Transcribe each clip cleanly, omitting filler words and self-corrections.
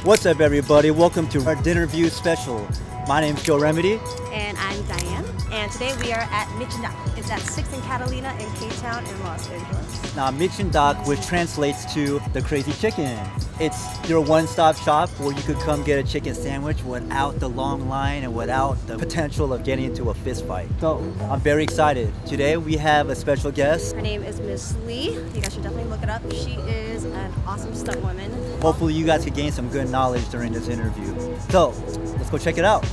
What's up, everybody? Welcome to our Dinnerviews special. My name's Joe Remedy. And I'm Diane. And today we are at Michin Dak. It's at 6th and Catalina in Koreatown in Los Angeles. Now, Michin Dak, which translates to the crazy chicken. It's your one-stop shop where you could come get a chicken sandwich without the long line and without the potential of getting into a fist fight. So, I'm very excited. Today we have a special guest. Her name is MisLee. You guys should definitely look it up. She is an awesome stunt woman. Hopefully you guys could gain some good knowledge during this interview. So, let's go check it out.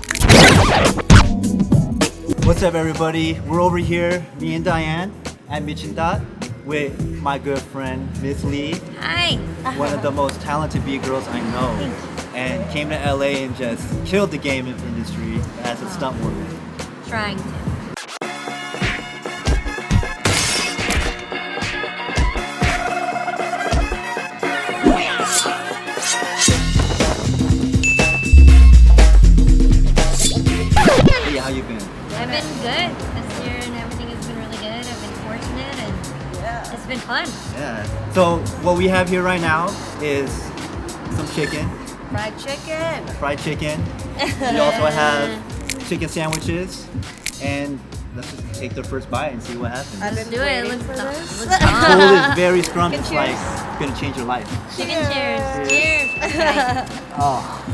What's up, everybody? We're over here, me and Diane, at Michin Dak with my good friend MisLee. Hi. One of the most talented Bgirls I know, and came to LA and just killed the game industry as a stunt woman. Trying to. Hey, how you been? I've been good this year and everything has been really good. I've been fortunate and it's been fun. Yeah. So what we have here right now is some chicken, Fried chicken. fried chicken. We also have chicken sandwiches, and let's just take the first bite and see what happens. I've Let's been do it. waiting Let's for go. this. Let's Food go. is very scrumptious, Chicken like cheers. gonna change your life. Chicken cheers. Cheers. Okay. Oh.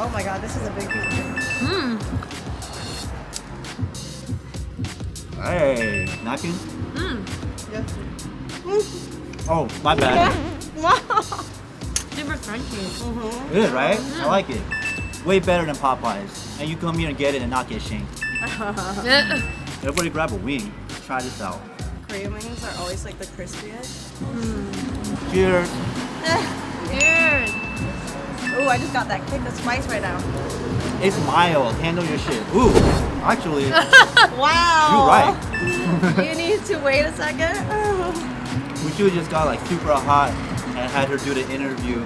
Oh my god, this is a big piece of chicken. Mmm. Hey, napkins? Mmm. Oh, my bad. Super crunchy. It is, right? I like it. Way better than Popeyes. And you come here and get it and not get shanked. Everybody grab a wing. Let's try this out. Korean wings are always like the crispiest. Cheers. Cheers. Ooh, I just got that kick of spice right now. It's mild. Handle your shit. Ooh, actually, Wow. you're right. You need to wait a second. We should have just got like super hot and had her do the interview.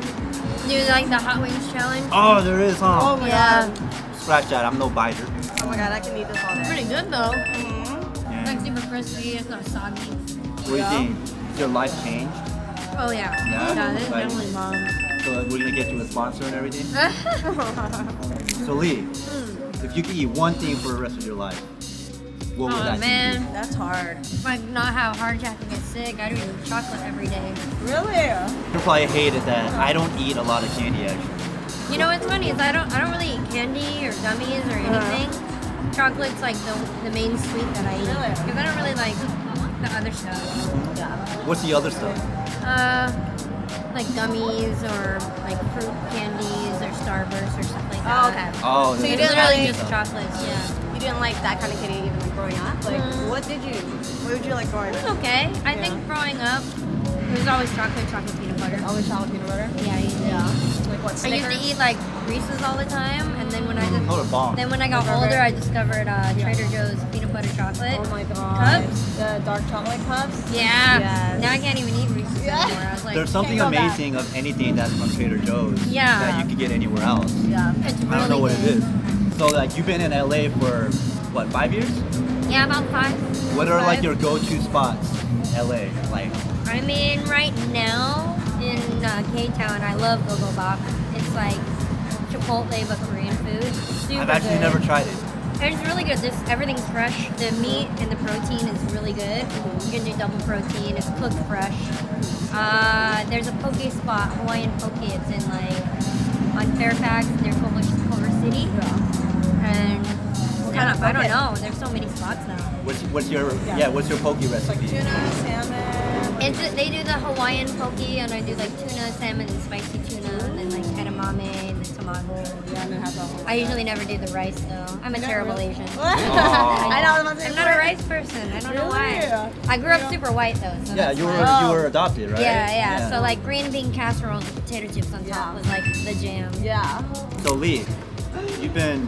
Do you like the hot wings challenge? Oh, there is, huh? Oh my Yeah. god. Scratch that. I'm no biter. Oh my god, I can eat this all day. Pretty good though. Yeah. Like super crispy. It's not soggy. What do you think? Has your life changed? Oh yeah. Yeah? This is Like- definitely bomb. So we're gonna get you a sponsor and everything. So Lee, if you could eat one thing for the rest of your life, what would Oh that man. That's hard. Like not how heart attack and get sick. I don't eat chocolate every day. Really? be? You probably hated that. I don't eat a lot of candy actually. You know what's funny is I don't really eat candy or gummies or anything. Chocolate's like the main sweet that I eat Really? because I don't really like the other stuff. What's the other stuff? Like gummies or like fruit candies or Starburst or stuff like Oh, that. okay. Oh, So you It's didn't literally like- just chocolates. Yeah. You didn't like that kind of candy even like growing up? Like, what did you? What would you like growing It's up? okay. I Yeah. think growing up, it was always chocolate peanut butter. Always chocolate peanut butter. Yeah, Like what? I used to eat like Reese's all the time, and then when I Those are bomb. then when I got older, I discovered Trader Joe's peanut butter chocolate. Oh my god. Cups? The dark chocolate cups. Yeah. Yes. Now I can't even eat Reese's Yeah. anymore. I was like, There's something Can't go back. amazing of anything that's from Trader Joe's Yeah. that you could get anywhere else. Yeah. it's really I don't know what good. it is. So like you've been in LA for what, 5 years? Yeah, about 5. What are like 5. your go-to spots in LA? Like I mean, right now in Koreatown, I love Go Bak. It's like Chipotle but Korean food. Super I've actually good. never tried it. It's really good. Everything's fresh. The meat and the protein is really good. You can do double protein. It's cooked fresh. There's a poke spot, Hawaiian poke. It's in like on Fairfax near Culver City. And I don't know. There's so many spots now. What's your poke recipe? Tuna, salmon. They do the Hawaiian poke, and I do like tuna, salmon, and spicy tuna, and then like edamame and the tamago. Yeah, and then have the whole. I usually never do the rice though. I'm a terrible Asian. I know. I'm about to say I'm not a rice person. I don't know why. Really? I grew up super white though. So Yeah, that's you why. were adopted, right? Yeah. So like green bean casseroles with potato chips on top Yeah. was like the jam. Yeah. So Lee, you've been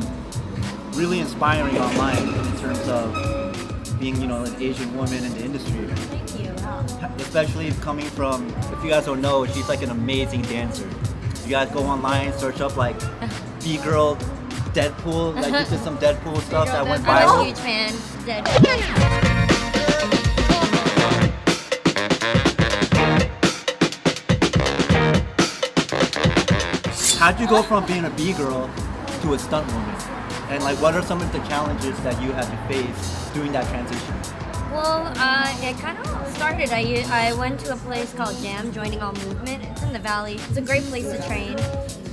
really inspiring online in terms of being, an Asian woman in the industry. Thank you. Especially coming from, if you guys don't know, she's like an amazing dancer. You guys go online, search up like Bgirl, Deadpool, like you did some Deadpool stuff that went I'm a viral. huge fan. Dead. how'd you go from being a Bgirl to a stunt woman? And like, what are some of the challenges that you had to face doing that transition? Well, it kind of all started. I went to a place called Jam, Joining All Movement. It's in the Valley. It's a great place to train.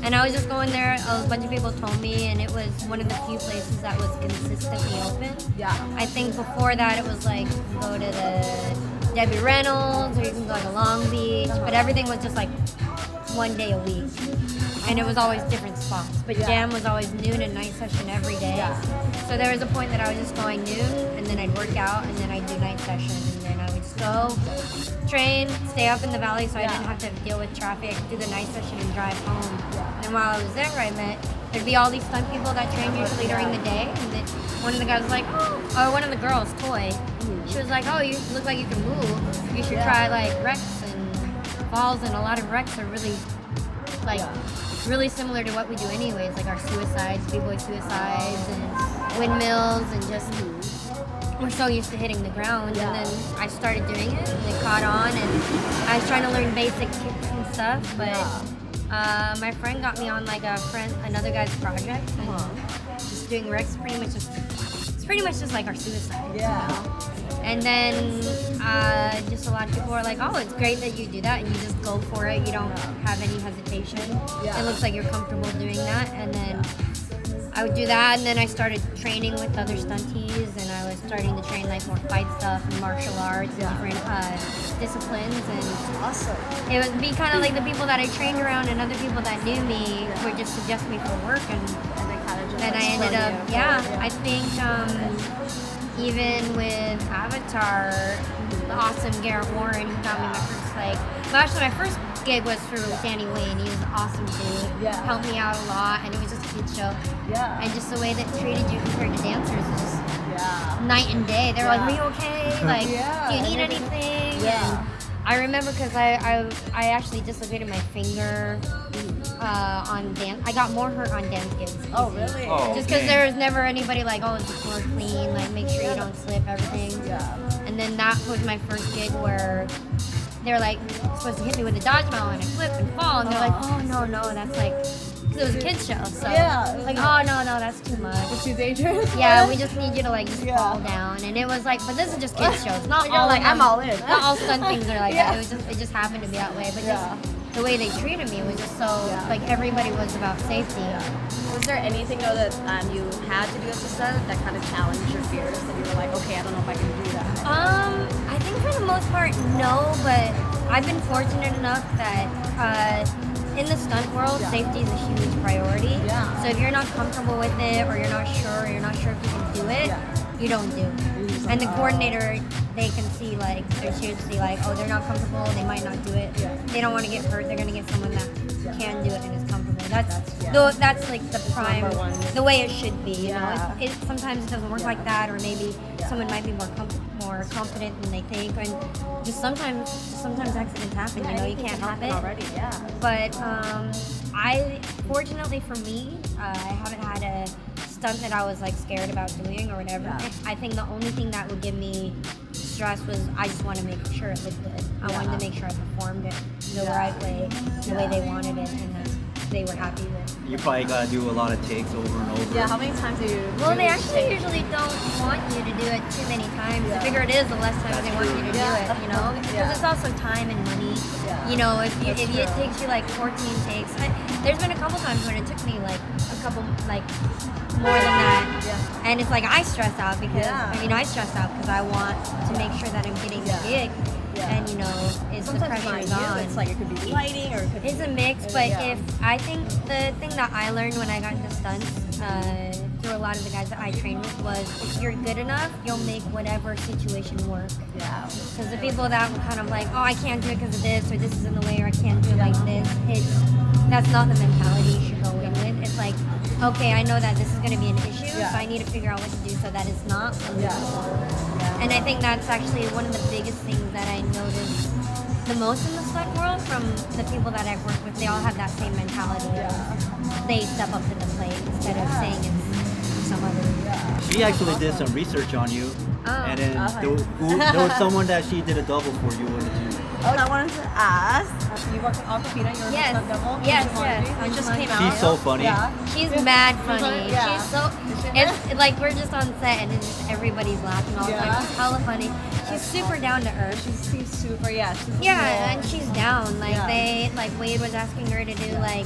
And I was just going there. A bunch of people told me, and it was one of the few places that was consistently open. Yeah. I think before that it was like, you can go to the Debbie Reynolds, or you can go to Long Beach, but everything was just like one day a week. And it was always different spots. But Jam was always noon and night session every day. Yeah. So there was a point that I was just going noon, and then I'd work out, and then I'd do night session, and then I would just go, train, stay up in the Valley so I didn't have to deal with traffic, do the night session, and drive home. And then while I was there, there'd be all these stunt people that train usually during the day, and then one of the guys was like, or one of the girls, Toy, she was like, oh, you look like you can move. You should try like wrecks and falls, and a lot of wrecks are really, like, really similar to what we do anyways, like our suicides, b-boy suicides, and windmills, and just we're so used to hitting the ground. And then I started doing it, and it caught on, and I was trying to learn basic kicks and stuff, but my friend got me on like another guy's project, and just doing wrecks it's pretty much just like our suicides. Yeah. And then just a lot of people were like, oh, it's great that you do that, and you just go for it. You don't have any hesitation. It looks like you're comfortable doing that. And then I would do that, and then I started training with other stunties, and I was starting to train like more fight stuff and martial arts and different disciplines. And Awesome. it would be kind of like the people that I trained around and other people that knew me would just suggest me for work, and they kind of just then I ended up, I think even with Avatar, the awesome Garrett Warren, he got me my first actually my first gig was through Danny Wayne. He was an awesome dude. Yeah. Helped me out a lot, and it was just a kid show. Yeah. And just the way that treated you compared to dancers was just night and day. They were like, are you okay? Like, do you need anything? Yeah. And I remember because I actually dislocated my finger on dance. I got more hurt on dance gigs. Oh, really? Oh. Just because there was never anybody like, oh, is the floor clean? Like, make sure you don't slip, everything. Yeah. And then that was my first gig where they're like supposed to hit me with a dodgeball, and I flip and fall, and they're like, oh, no, that's like, because it was a kid's show. So, like, oh, no, that's too much. It's too dangerous? Yeah, we just need you to like just fall down. And it was like, but this is just kids shows. Not You're all like, of them- I'm all in. Not all stunt things are like that. It just happened to be that way. But Yeah. just the way they treated me was just so like everybody was about safety. Was there anything though that you had to do as a stunt that kind of challenged your fears, that you were like, okay, I don't know if I can do that? I think for the most part, no. But I've been fortunate enough that in the stunt world, safety is a huge priority. Yeah. So if you're not comfortable with it, or you're not sure if you can do it, you don't do it. And the coordinator, they can see like, they're here to see like, oh, they're not comfortable, they might not do it. They don't want to get hurt, they're going to get someone that can do it and is comfortable. That's like the prime, the way it should be. You know, it sometimes it doesn't work like that, or maybe someone might be more confident than they think, and just sometimes accidents happen. You know, you can't help it. Already, But fortunately for me, I haven't had a stunt that I was like scared about doing or whatever. I think the only thing that would give me stress was I just want to make sure it looked good. I wanted to make sure I performed it the right way, the way they wanted it, and that they were happy with. You probably gotta do a lot of takes over and over. Yeah, how many times do you Well, they actually usually don't want you to do it too many times. The bigger it is, the less times they want you to do it, you know? Because it's also time and money. You know, if it takes you like 14 takes, there's been a couple times when it took me like a couple, like more than that. And it's like I stress out because, I stress out because I want to make sure that I'm getting the gig. And you know, it's Sometimes the pressure's not you, on. it's like it could be lighting, or it could It's a mix, but I think the thing that I learned when I got into stunts through a lot of the guys that I trained with was if you're good enough, you'll make whatever situation work. Yeah. Because the people that were kind of like, oh, I can't do it because of this, or this is in the way, or I can't do it like this, that's not the mentality you should go in with. It's like, okay, I know that this is going to be an issue, so I need to figure out what to do so that it's not. And I think that's actually one of the biggest things that I noticed the most in the stunt world from the people that I've worked with. They all have that same mentality. They step up to the plate instead of saying it's some other. She actually did some research on you, and then there was someone that she did a double for you. What did you? I wanted to ask. You worked on Aquafina, you were Yes. a stunt double. Yes, Jumanji. yes. It just came out. She's so funny. Yeah. She's mad funny. Yeah. She's so. It's like we're just on set and it's just everybody's laughing all the time. Yeah. She's hella funny. She's super down to earth. She's super, yeah. She's Yeah, and she's down. Like Yeah. Wade was asking her to do like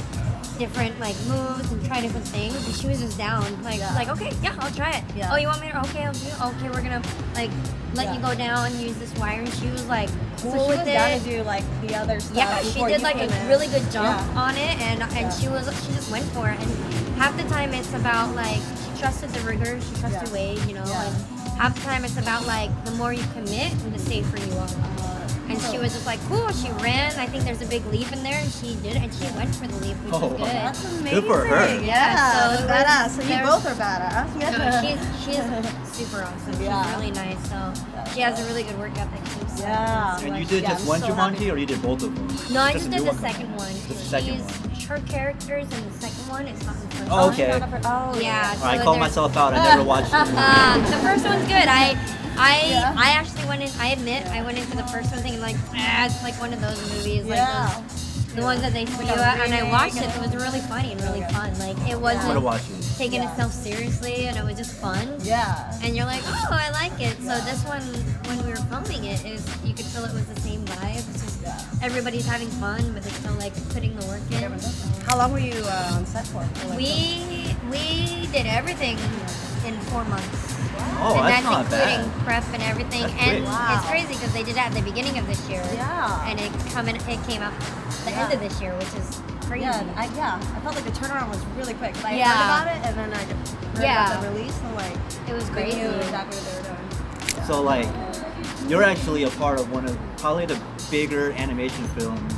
different like moves and try different things, and she was just down. Like okay, yeah, I'll try it. Yeah. Oh, you want me to? Okay, I'll do. Okay, we're gonna like let you go down, use this wire, and she was like cool So she with was it. down to do like the other stuff. Yeah, she before did you like a came in. really good jump Yeah. on it, and she just went for it. And half the time it's about like she trusted the rigor, she trusted Yeah. Wade, you know. Yeah. And half the time it's about like the more you commit, the safer you are. And she was just like, cool. She ran. I think there's a big leap in there, and she did it. And she went for the leap, which Oh, was good. That's amazing. Good for her. Yeah, so that's it was- badass. So you there- both are badass. No, she's super awesome. She's Yeah. really nice. So she has a really good work ethic too. So. Yeah. And you did Yeah, just I'm one so Jumanji, happy. or you did both of them? No, I a just new did the one? second one. Just the second one. Her characters in the second one, it's not in the first Oh, one. okay. Oh, Yeah. I so call there's- myself out. I never watched it. The first one's good. Yeah. I actually went in. I admit I went into the first one thinking like, it's like one of those movies, like Yeah. the ones that they spew out. And I watched it. It was really funny and really fun. Like it I'm gonna wasn't watch it. taking itself seriously, and it was just fun. Yeah. And you're like, oh, I like it. So this one, when we were filming it, you could feel it was the same vibe. It's just everybody's having fun, but they're still like putting the work in. How long were you on set for? We did everything in 4 months. Oh, And that's not including bad. prep and everything. That's And quick. Wow. it's crazy because they did it at the beginning of this year. Yeah. And it came out the end of this year, which is crazy. Yeah, I felt like the turnaround was really quick. 'Cause I Yeah. heard about it and then I heard Yeah. about the release and like It was they crazy. knew exactly what they were doing. So like, you're actually a part of one of probably the bigger animation films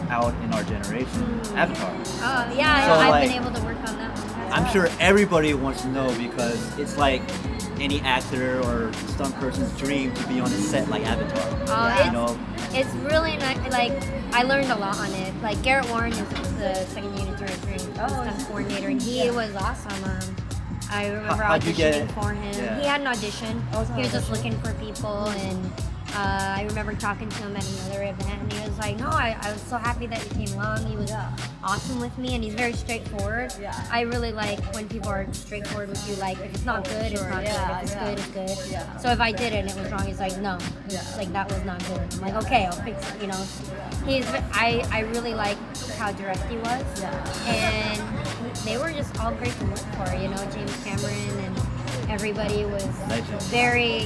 out in our generation, Avatar. Oh, yeah, So, I've like, been able to work on that one. I'm sure everybody wants to know because it's like any actor or stunt person's dream to be on a set like Avatar. Oh, You know, it's really nice. Like I learned a lot on it. Like Garrett Warren is the second unit director and stunt coordinator, and he was awesome. I remember How'd you get auditioning it? for him. Yeah. He had an audition. Oh, it was an He was just audition. looking for people, and I remember talking to him at another event, and he was like, "No, I was so happy that you came along. He was awesome with me, and he's very straightforward. Yeah. I really like when people are straightforward with you. Like if it's not good, it's sure. not Yeah, good. If it's yeah. good, it's good. Yeah. So if I did it and it was wrong, he's like, no, like that was not good. I'm like, okay, I'll fix it. You know, I really like how direct he was, and they were just all great to work for. You know, James Cameron and everybody was Legend. very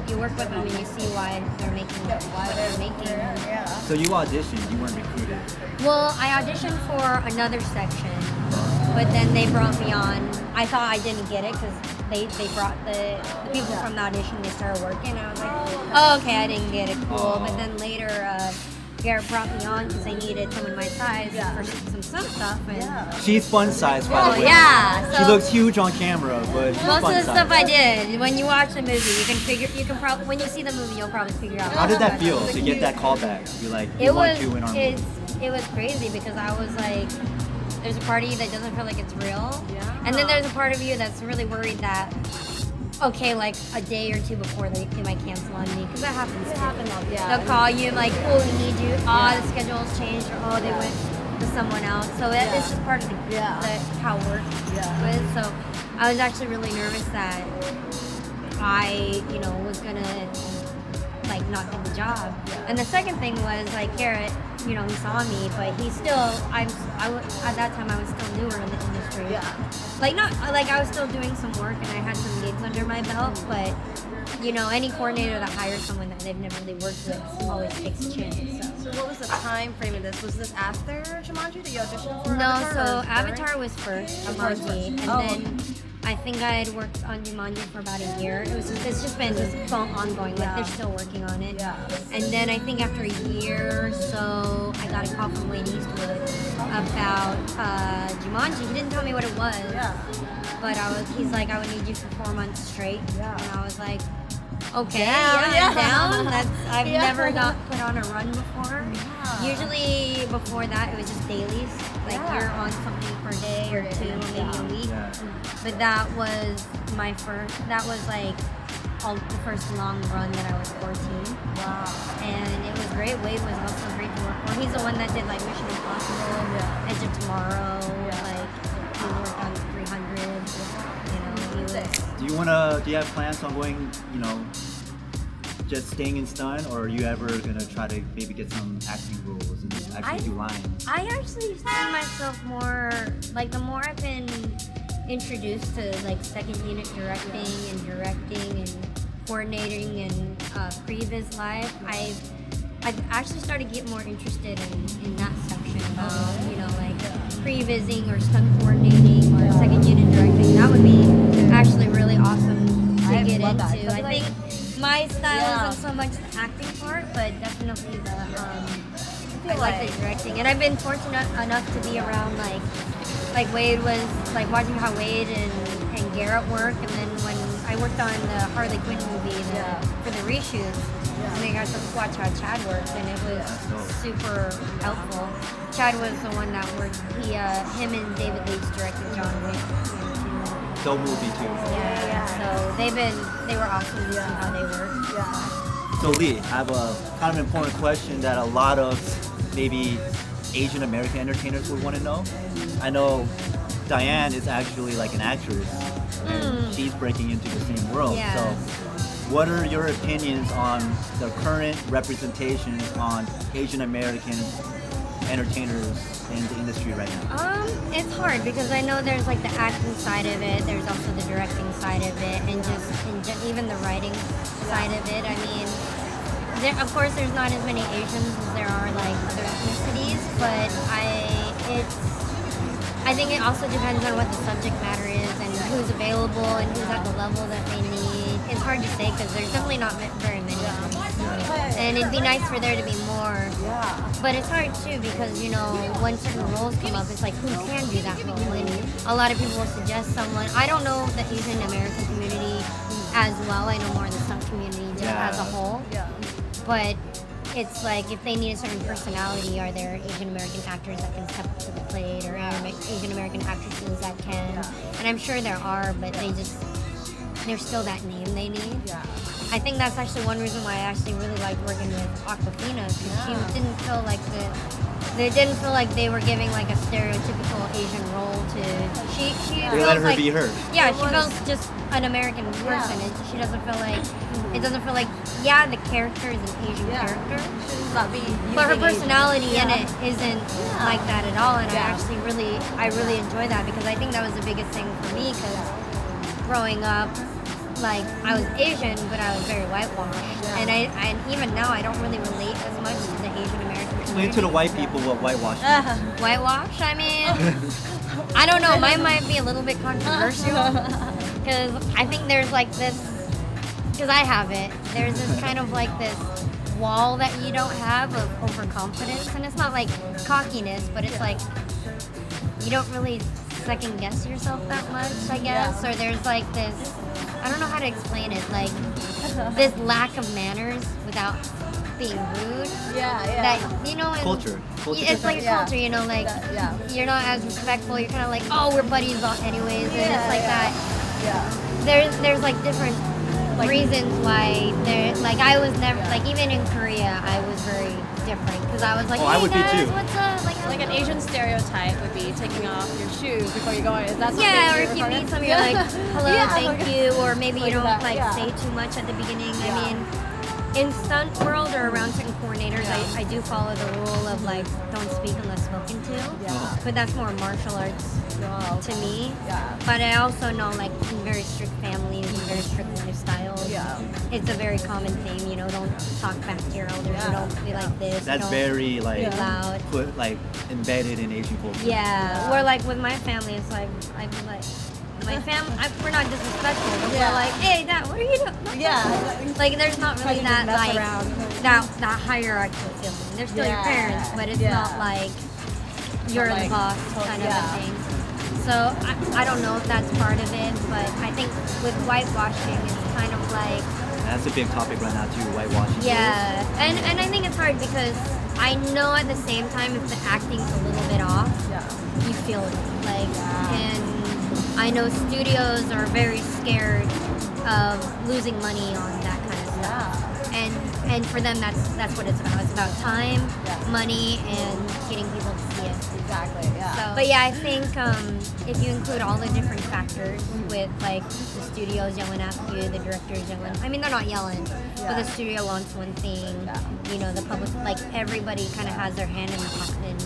you work with them and you see why they're making what they're making. Yeah. so you auditioned, you weren't recruited. Well, I auditioned for another section, but then they brought me on. I thought I didn't get it because they brought the people from the audition. They started working. I was like, oh, okay, I didn't get it. Cool. But then later, Garrett brought me on because they needed someone my size for some stuff. And She's fun size, by Oh, the way. yeah, She so- looks huge on camera, but she's most fun of the size. stuff I did, when you watch the movie, you can probably when you see the movie, you'll probably figure out. How did that what feel I did. to get that callback? Be like, we It want was you in our movie. it was crazy because I was like, there's a part of you that doesn't feel like it's real, and then there's a part of you that's really worried that, okay, like a day or two before they might cancel on me because that happens. They'll call you like, cool, we need you. Oh, the schedule's changed, or oh, they went to someone else. So it's just part of the how it works with. So I was actually really nervous that I, was gonna like not get the job. And the second thing was like Garrett, he saw me, but he still, at that time I was still newer in the industry. Like not, like I was still doing some work and I had some gigs under my belt, but any coordinator that hires someone that they've never really worked with always takes a chance. So what was the time frame of this? Was this after Jumanji that you auditioned for? No, so or during? Avatar was first, Jumanji, and then I think I had worked on Jumanji for about a year. It's just been ongoing. Like they're still working on it. And then I think after a year or so, I got a call from Wayne Eastwood about Jumanji. He didn't tell me what it was, but he's like, I would need you for 4 months straight, and I was like, okay, I'm down. I've never not put on a run before. Usually before that, it was just dailies. Like you're on something per day or two, maybe a week. But that was my first. That was like the first long run that I was 14. Wow. And it was great. Wade was also great to work for. He's the one that did like Mission Impossible, Edge of Tomorrow, like he worked on 300. You know, he was. Do you have plans on going, just staying in stunt, or are you ever gonna try to maybe get some acting roles and actually do lines? I actually see myself more like the more I've been introduced to like second unit directing and coordinating and previs life, I've actually started to get more interested in that section of like prevising or stunt coordinating or second unit directing. That would be actually really awesome to get into. I think my style isn't so much the acting part, but definitely I like the directing. And I've been fortunate enough to be around like Wade was like watching how Wade and Garrett work, and then when I worked on the Harley Quinn movie for the reshoots, and I got to watch how Chad worked, and it was super helpful. Chad was the one that worked. Him and David Leitch directed John Wick. Dope movie too. Yeah. So they were awesome to see how they work. Yeah. So Lee, I have a kind of important question that a lot of maybe Asian American entertainers would want to know. I know Diane is actually like an actress, and she's breaking into the same world. Yeah. So what are your opinions on the current representations on Asian American entertainers in the industry right now? It's hard because I know there's like the acting side of it, there's also the directing side of it, and even the writing side of it. I mean, of course there's not as many Asians as there are like other ethnicities, but I think it also depends on what the subject matter is and who's available and who's at the level that they need. It's hard to say because there's definitely not very many of them. And it'd be nice for there to be more. Yeah. But it's hard too because, when certain roles come up, it's like, who can do that role? And a lot of people will suggest someone. I don't know the Asian American community as well. I know more the stunt community just as a whole. Yeah. But it's like if they need a certain personality, are there Asian American actors that can step up to the plate, or Asian American actresses that can? And I'm sure there are, but there's still that name they need. Yeah. I think that's actually one reason why I actually really liked working with Aquafina, because she didn't feel like they didn't feel like they were giving like a stereotypical Asian role to. She They let her be her. Yeah, she feels just an American person, and she doesn't feel like it doesn't feel like the character is an Asian character, Not be but her using personality Asian. in it isn't like that at all. And I really enjoy that because I think that was the biggest thing for me because growing up. Like I was Asian, but I was very whitewashed, and even now I don't really relate as much to the Asian American community. Explain to the white people what whitewash is. Whitewash? I mean, I don't know. Mine might be a little bit controversial because I think there's like this. Because I have it. There's this kind of like this wall that you don't have of overconfidence, and it's not like cockiness, but it's like you don't really second guess yourself that much, I guess. Or there's like this. I don't know how to explain it, like this lack of manners without being rude. Yeah. That, Culture. It's like a culture, like you're not as respectful. You're kind of like, oh, we're buddies anyways, and it's like that. Yeah. There's like different reasons why like I was never like even in Korea I was very different because I was like, Oh, hey I would be guys, too. what's up? Like an Asian stereotype would be taking off your shoes before you go in. Is that something Yeah, or you're if you part meet of? somebody, you're like, hello, thank you, or maybe you Like don't that, say too much at the beginning. I mean, in stunt world or around certain coordinators, I do follow the rule of like, don't speak unless spoken to. Yeah. But that's more martial arts to me. Yeah. But I also know like in very strict families and very strict lifestyles, it's a very common theme, don't talk back to your elders, don't be like this. That's don't very be loud. put like embedded in Asian culture. Yeah, or like with my family, it's like I'd be like, my family, we're not disrespectful. But we're like, hey, Dad, what are you doing? Yeah. Like, there's not really Trying to that mess like around. that hierarchical feeling. They're still your parents, but it's not like you're the boss kind of a thing. So I don't know if that's part of it, but I think with whitewashing, it's kind of like. That's a big topic right now too, whitewashing. Yeah, and I think it's hard because I know at the same time if the acting's a little bit off, you feel it. And I know studios are very scared of losing money on that kind of stuff. And for them, that's what it's about. It's about time, money, and getting people to see it. Exactly. Yeah. So, but yeah, I think if you include all the different factors with like the studios yelling at you, the directors yelling. I mean, they're not yelling, but the studio wants one thing. You know, the public, like everybody, kind of has their hand in the pot. And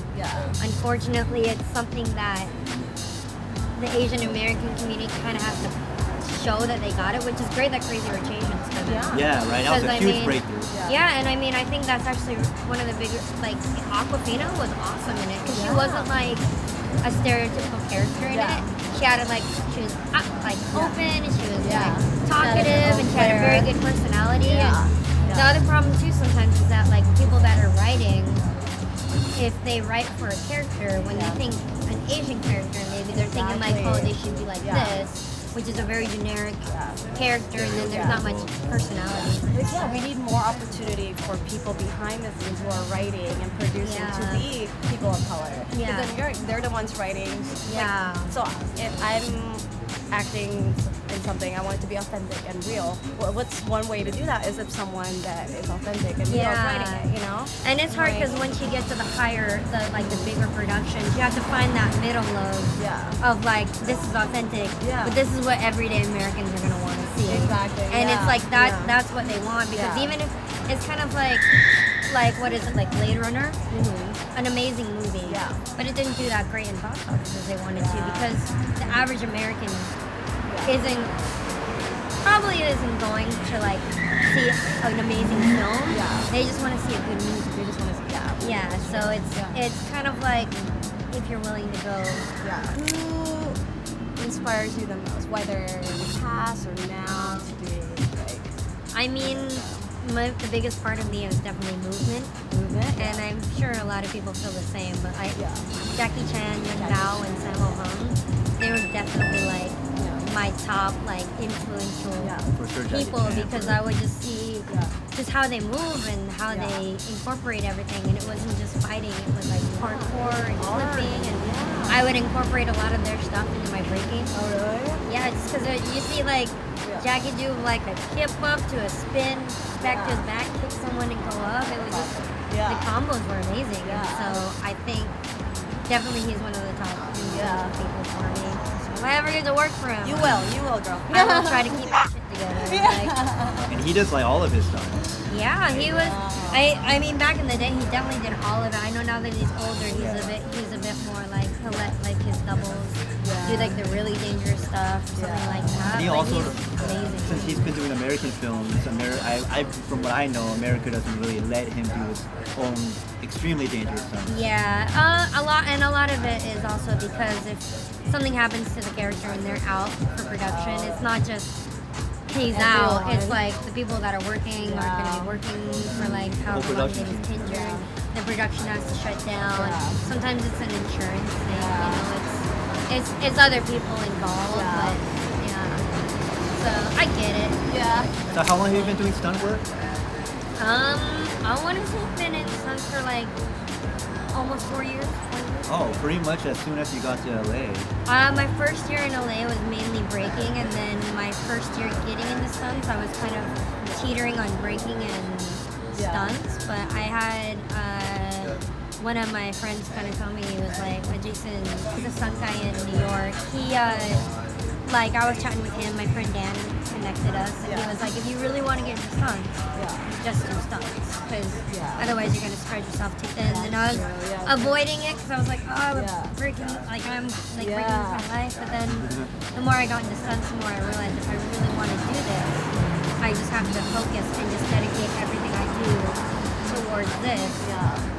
unfortunately, it's something that the Asian American community kind of has to show that they got it, which is great that Crazy Rich Asians come in. Yeah, right. That was a huge breakthrough. Yeah, and I mean, I think that's actually one of the bigger, like, Awkwafina was awesome in it, because she wasn't, like, a stereotypical character in it. She had, like, she was, like, open, and she was, like, talkative, and she had a very good personality. And the other problem, too, sometimes is that, like, people that are writing, if they write for a character, when they think an Asian character, maybe they're thinking, like, oh, they should be like this, which is a very generic character, and then there's not much personality. Yeah, we need more opportunity for people behind the scenes who are writing and producing to be people of color. Yeah. Because then they're the ones writing. Yeah. Like, so if I'm acting in something, I want it to be authentic and real. Well, what's one way to do that is if someone that is authentic and real is writing it, you know? And it's hard because once you get to the higher, the bigger productions, you have to find that middle of like, this is authentic, but this is what everyday Americans are gonna want to see. Exactly. And it's like that. That's what they want, because even if it's kind of like what is it, like Blade Runner? An amazing movie. But it didn't do that great in box office as they wanted to, because the average American probably isn't going to like see an amazing film. They just want to see a good movie. They just want to see so it's kind of like, if you're willing to go. Who inspires you the most, whether in the past or now, to be like? I mean, the biggest part of me is definitely movement, and I'm sure a lot of people feel the same. But Jackie Chan, Young Bao, and Sammo Hung, they were definitely like my top like influential people, because I would just see just how they move and how they incorporate everything, and it wasn't just fighting, it was like parkour and flipping, and I would incorporate a lot of their stuff into my breaking. Oh really? Yeah, just because you see like Jackie do like a kip up to a spin back to his back, kick someone and go up. It was just the combos were amazing. So I think definitely he's one of the top influential people for me. So if I ever get to work for him, You will, girl. I will try to keep that shit together. Like, And he does like all of his stuff. yeah, he was. I mean, back in the day, he definitely did all of it. I know now that he's older, he's a bit more like, he'll let like his doubles do like the really dangerous stuff, or something like that. And he But also, he's amazing. since he's been doing American films, from what I know, America doesn't really let him do his own extremely dangerous stunts. Yeah, a lot of it is also because if something happens to the character and they're out for production, it's not just he's out. It's like the people that are working are going to be working for like however long they was injured. The production has to shut down. Sometimes it's an insurance thing. You know, it's other people involved, but so I get it. So how long have you been doing stunt work? I want to say I've been in stunts for like almost 4 years. Oh, pretty much as soon as you got to LA. My first year in LA was mainly breaking, and then my first year getting into stunts, I was kind of teetering on breaking and stunts. But I had one of my friends kind of told me, he was like, Jason, he's a stunt guy in New York. He like I was chatting with him, my friend Dan connected us, and he was like, if you really want to get into stunts, just do stunts, because otherwise you're gonna spread yourself too thin. And I was avoiding it because I was like, oh, breaking is my life. But then the more I got into stunts, the more I realized if I really want to do this, I just have to focus and just dedicate everything I do towards this.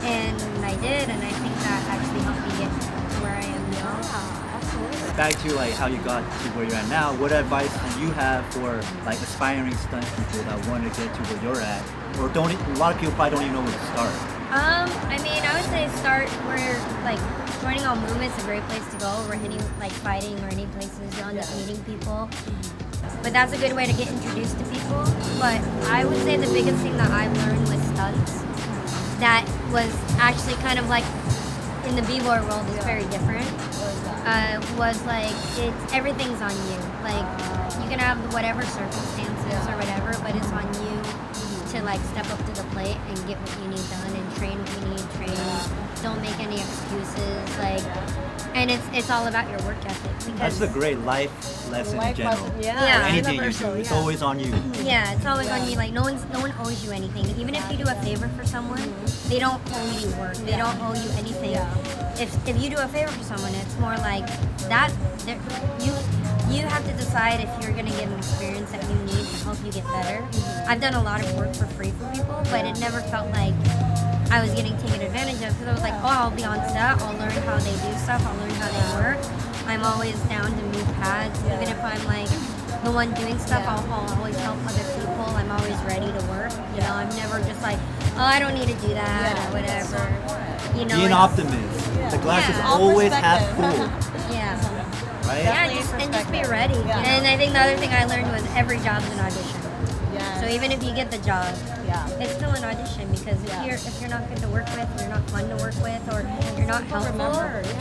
And I did, and I think that actually helped me get to where I am now. Back to like how you got to where you're at now, what advice do you have for like aspiring stunt people that want to get to where you're at, or a lot of people probably don't even know where to start? I mean, I would say start where, like, joining all movements is a great place to go. Or hitting, like, fighting or any places you'll end up meeting people. But that's a good way to get introduced to people. But I would say the biggest thing that I've learned with stunts that was actually kind of like in the B-boy world is very different. was like, everything's on you. Like, you can have whatever circumstances or whatever, but it's on you to like step up to the plate and get what you need done and train what you need train. Don't make any excuses. Like, and it's all about your work ethic. Because That's a great life lesson in general. Yeah. Anything you do, it's always on you. Yeah, it's always on you. Like no one owes you anything. Even if you do a favor for someone, they don't owe you work. They don't owe you anything. If you do a favor for someone, it's more like that. You have to decide if you're gonna get an experience that you need to help you get better. I've done a lot of work for free for people, but it never felt like I was getting taken advantage of because I was like, oh, I'll be on set. I'll learn how they do stuff. I'll learn how they work. I'm always down to move pads, even if I'm like the one doing stuff. I'll always help other people. I'm always ready to work. You know, I'm never just like, oh, I don't need to do that or whatever. You know, Be an optimist. The glass is always half full. Yeah. Right? Yeah, just be ready. And I think the other thing I learned was every job's an audition. So even if you get the job, it's still an audition because if you're not good to work with, you're not fun to work with, or you're not helpful,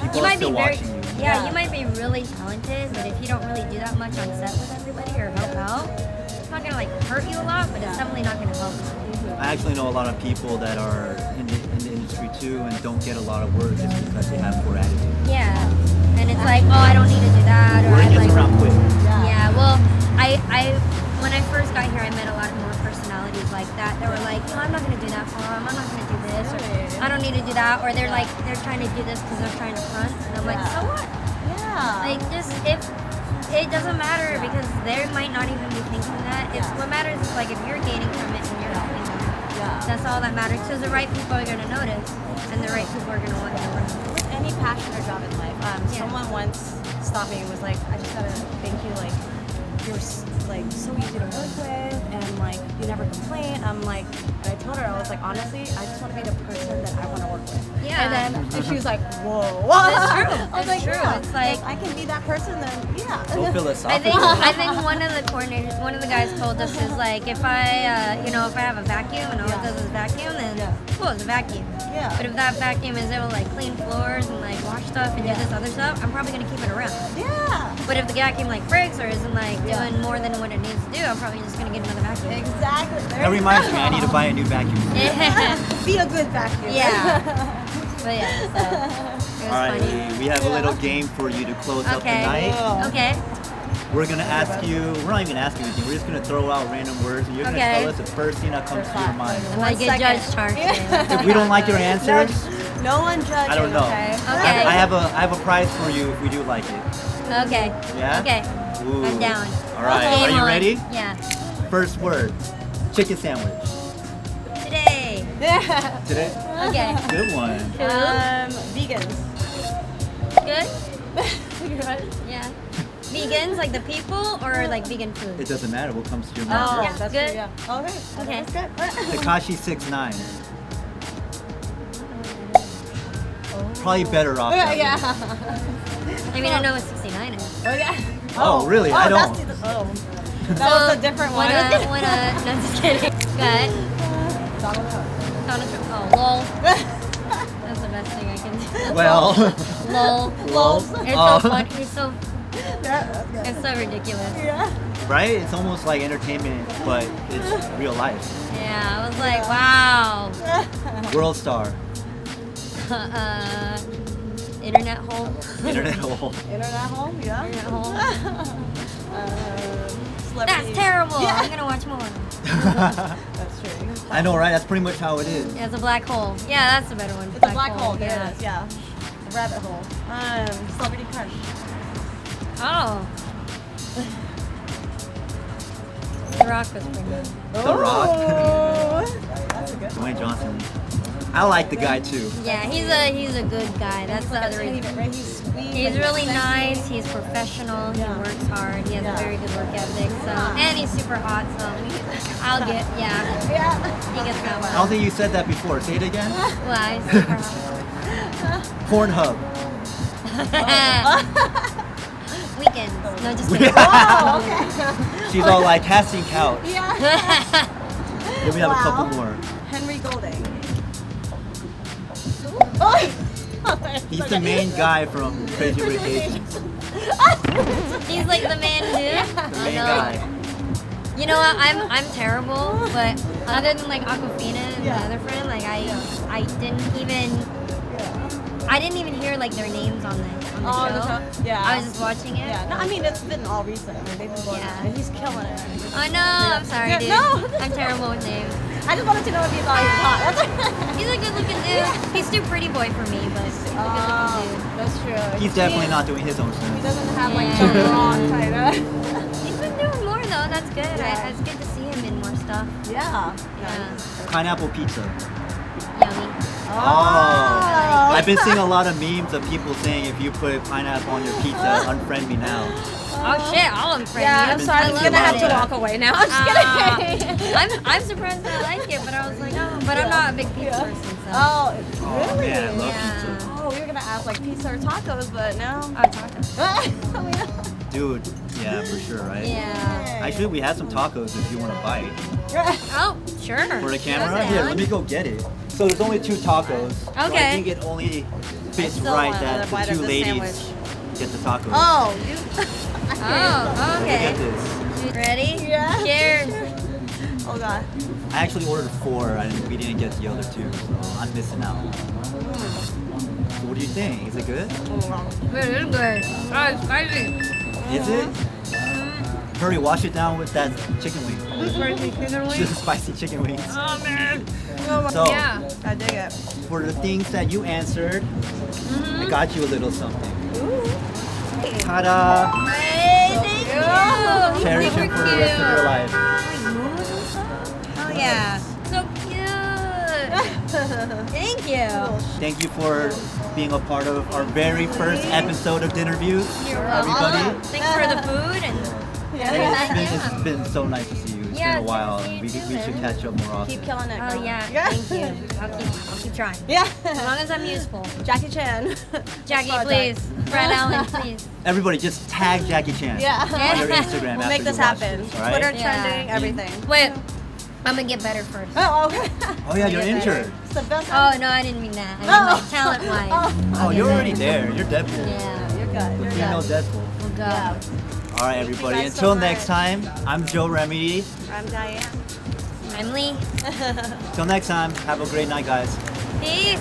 People you are might be still very watching you. you might be really talented, but if you don't really do that much on set with everybody or help out, it's not gonna like hurt you a lot, but it's definitely not gonna help you. I actually know a lot of people that are in the industry too and don't get a lot of work just because they have poor attitude. Yeah, and it's like, oh, I don't need to do that, or Word I gets like. around quick. Yeah, well, I when I first got here, I met a lot more personalities like that. They were like, no, I'm not gonna do that for them. I'm not gonna do this, or I don't need to do that, or they're trying to do this because they're trying to front, and I'm like, so what? Like, just if it doesn't matter because they might not even be thinking that. It's what matters is like if you're gaining from it and you're helping them. That's all that matters because the right people are gonna notice, and the right people are gonna want to work. With any passion or job in life, someone once stopped me and was like, I just gotta thank you, like, you're like so easy to work with and like you never complain. I'm like, and I told her, I was like, honestly, I just want to be the person that I want to work with. Yeah. And then she was like, whoa. That's true. I was That's like, true. yeah, It's like if I can be that person, then yeah. So philosophical. I think one of the coordinators, one of the guys told us is like if I if I have a vacuum and all it does is vacuum, then cool, it's a vacuum. Yeah. But if that vacuum is able to like clean floors and like wash stuff and do this other stuff, I'm probably gonna keep it around. Yeah. But if the vacuum like breaks or isn't like doing more than what it needs to do, I'm probably just gonna get another vacuum. Exactly. That reminds me, I need to buy a new vacuum. Be a good vacuum. Yeah. But yeah, so it was All right, funny. we have a little game for you to close up the Okay. night. Okay. We're gonna ask you. We're not even gonna ask you anything. We're just gonna throw out random words, and you're gonna Okay. tell us the first thing that comes to your mind. I might get judge charged. If we don't like your answers, No one judging. I don't know. Okay. Okay. I have a prize for you if we do like it. Okay. Yeah? Okay. Ooh. I'm down. All right. Game Are you on. ready? Yeah. First word: chicken sandwich. Today. Yeah. Today. Okay. Good one. Vegans. Good. Yeah. Vegans, like the people, or like vegan food? It doesn't matter what comes to your mind. Oh, Yeah, that's good. true, yeah. Okay. Okay. That's good. Tekashi 6ix9ine. Probably better off. that way. Yeah. I mean, I know what 69 is. Oh, yeah. Oh, really? I don't. That was a different one. No, I'm just kidding. Good. Donald Trump. Donald Trump. Oh, lol. That's the best thing I can do. Well. Lol. Lol. It's Oh. so fun. Yeah. It's so ridiculous. Yeah. Right? It's almost like entertainment, but it's real life. Yeah, I was like, wow. World star. Internet hole. Internet hole. Internet home, yeah. Internet hole. Celebrity. That's terrible. Yeah. I'm gonna watch more. That's true. I know, right? That's pretty much how it is. Yeah, it's a black hole. Yeah, that's a better one. It's a black hole. There Yeah. it is. Yeah. A rabbit hole. Celebrity crush. Oh. The Rock was pretty good. The Rock. That's a good one. Dwayne Johnson. I like the guy too. Yeah, he's a good guy. That's the other Tiny reason. bit, right? He's sweet. He's but really sexy. nice. He's professional. He Yeah. works hard. He has Yeah. a very good work ethic. So, Yeah. and he's super hot. So, I'll get Yeah. He gets that I don't one. think you said that before. Say it again. Well, he's super hot. Pornhub. Weekends. No, just kidding. Oh, okay. She's all like casting couch. Yeah. Then we have a couple Wow. more. Henry Golding. Oh. He's the main guy from Crazy Rich Asians. He's like the man dude. The main guy. You know what? I'm terrible, but other than like Aquafina and my other friend, like I didn't even hear like their names on the show. Yeah. I was just watching it. Yeah. No, I mean it's been all recent. They've been going Yeah. on, and he's killing it. I know. I'm sorry, Yeah, dude. no. I'm terrible with names. I just wanted to know if you thought he was hot. That's He's a good-looking dude. He's too pretty boy for me, but he's a good-looking dude. That's true. He's definitely not doing his own He stunts. doesn't have like Yeah. the wrong kind of. He's been doing more though. That's good. Yeah. It's good to see him in more stuff. Yeah. Yeah. Pineapple pizza. Yummy. Oh. I've been seeing a lot of memes of people saying if you put pineapple on your pizza, unfriend me now. Oh shit! I'll unfriend Yeah, you. I'm sorry. I I'm love gonna have to that. walk away now. I'm just kidding. I'm surprised that I like it, but I was like, oh, but I'm not a big pizza person, so. Oh, Oh really? man, I love Yeah. pizza. Oh, we were gonna ask like pizza or tacos, but no. Tacos. Dude, yeah, for sure, right? Yeah. Actually, we had some tacos if you want to bite. Oh, sure. For the camera? That's Here, down. let me go get it. So there's only 2 tacos. So I Okay. think it only fits still right want that another the bite 2 of this ladies sandwich. get the tacos. Oh, you. Oh, Look at okay. this. Ready? Yeah. Cheers. Oh god. I actually ordered 4 and we didn't get the other 2, so I'm missing out. So what do you think? Is it good? It is good. Oh, it's spicy. Is it? Hurry, wash it down with that chicken wing. Spicy chicken wings. Just spicy chicken wings. Oh man. So, Yeah. I dig it. for the things that you answered, I got you a little something. Ta-da! Hey, thank you. Cherish Super him for the rest of your life. Oh yeah. So cute. Thank you. Thank you for being a part of our very first episode of Dinnerviews, You're everybody. welcome. Thanks for the food and It's been so nice to see you. It's Yeah, been a it's while. good to We see you should too, man. catch up more often. Keep killing it. Oh girl. yeah, thank you. I'll keep trying. Yeah. As long as I'm useful. Jackie Chan. Jackie, That's please. Fred Allen, please. Everybody, just tag Jackie Chan Yeah. on your Instagram We'll after make this you watch happen. this, all right? Twitter Yeah. trending, everything. Wait, I'm gonna get better first. Oh, okay. Oh yeah, you're Yeah. injured. It's the best. Oh no, I didn't mean that. I mean like talent-wise. Oh, you're already there. You're Deadpool. Yeah. You're good. The You're female good. Deadpool. We'll go. Yeah. All right, everybody. guys so Until much. next time, I'm Joe Remedy. I'm Diane. I'm Lee. Till next time, have a great night, guys. Peace.